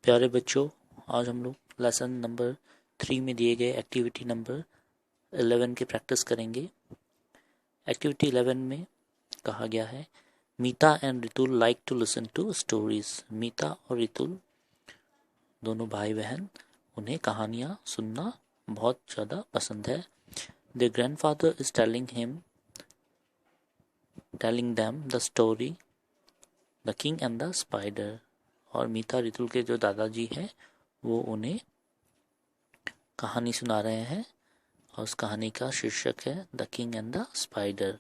प्यारे बच्चों, आज हम लोग लेसन नंबर 3 में दिए गए एक्टिविटी नंबर 11 की प्रैक्टिस करेंगे। एक्टिविटी 11 में कहा गया है, Meeta and Ritul like to listen to stories. Meeta और रितुल दोनों भाई बहन, उन्हें कहानियाँ सुनना बहुत ज़्यादा पसंद है। Their grandfather is telling them the story The King and the Spider। और मीता रितुल के जो दादाजी हैं वो उन्हें कहानी सुना रहे हैं और उस कहानी का शीर्षक है the king and the spider,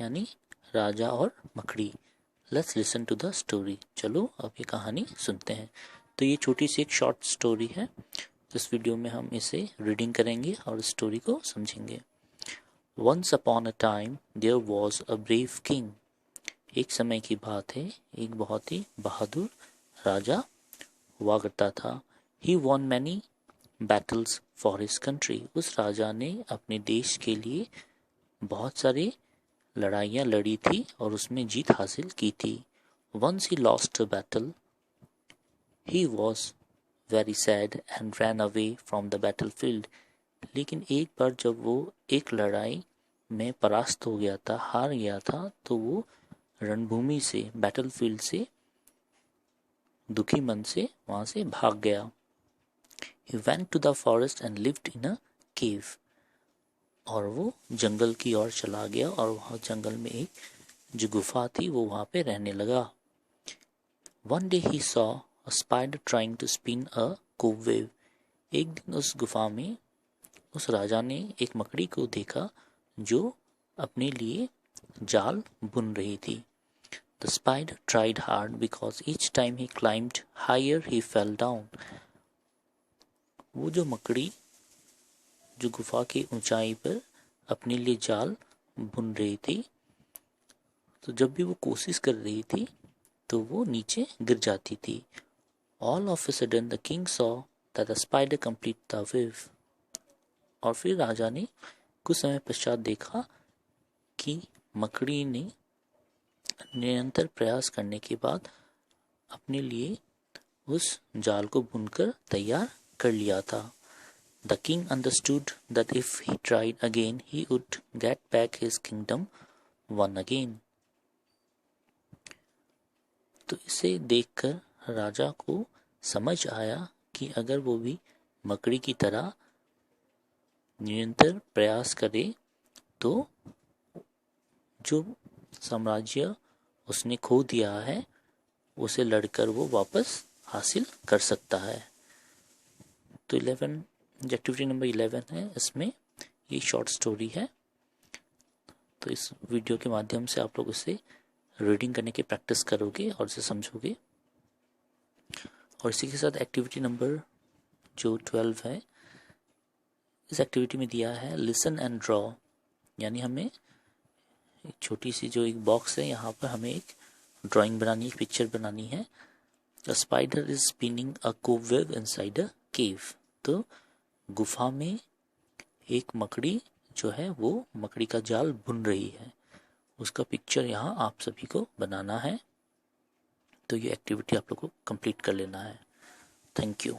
यानी राजा और मकड़ी। Let's listen to the story. चलो अब ये कहानी सुनते हैं। तो ये छोटी सी एक शॉर्ट स्टोरी है। इस वीडियो में हम इसे रीडिंग करेंगे और स्टोरी को समझेंगे। Once upon a time there was a brave king. एक समय की बात है, एक बहुत ही बहादुर राजा हुआ करता था। He won many battles for his country। उस राजा ने अपने देश के लिए बहुत सारी लड़ाइयाँ लड़ी थी और उसमें जीत हासिल की थी। Once he lost a battle, he was very sad and ran away from the battlefield। लेकिन एक बार जब वो एक लड़ाई में परास्त हो गया था, हार गया था, तो वो रणभूमि से, बैटलफील्ड से दुखी मन से वहां से भाग गया। He went to the forest and lived in a cave। और वो जंगल की ओर चला गया और वहां जंगल में एक जो गुफा थी वो वहां पे रहने लगा। One day he saw a spider trying to spin a cobweb। एक दिन उस गुफा में उस राजा ने एक मकड़ी को देखा जो अपने लिए जाल बुन रही थी। The spider tried hard because each time he climbed higher he fell down। वो जो मकड़ी जो गुफा की ऊंचाई पर अपने लिए जाल बुन रही थी, तो जब भी वो कोशिश कर रही थी तो वो नीचे गिर जाती थी। All of a sudden the king saw that the spider completed the web। और फिर राजा ने कुछ समय पश्चात देखा कि मकड़ी ने निरंतर प्रयास करने के बाद अपने लिए उस जाल को बुनकर तैयार कर लिया था। The king understood that if he tried again, he would get back his kingdom once again। तो इसे देखकर राजा को समझ आया कि अगर वो भी मकड़ी की तरह निरंतर प्रयास करे तो जो साम्राज्य उसने खो दिया है उसे लड़कर वो वापस हासिल कर सकता है। तो 11 एक्टिविटी नंबर 11 है, इसमें ये शॉर्ट स्टोरी है। तो इस वीडियो के माध्यम से आप लोग इसे रीडिंग करने की प्रैक्टिस करोगे और इसे समझोगे। और इसी के साथ एक्टिविटी नंबर जो 12 है, इस एक्टिविटी में दिया है लिसन एंड ड्रॉ। यानी हमें एक छोटी सी जो एक बॉक्स है, यहाँ पर हमें एक ड्राइंग बनानी है, पिक्चर बनानी है। A spider is spinning a cobweb inside a cave। तो गुफा में एक मकड़ी जो है वो मकड़ी का जाल बुन रही है, उसका पिक्चर यहाँ आप सभी को बनाना है। तो ये एक्टिविटी आप लोग को कंप्लीट कर लेना है। Thank you.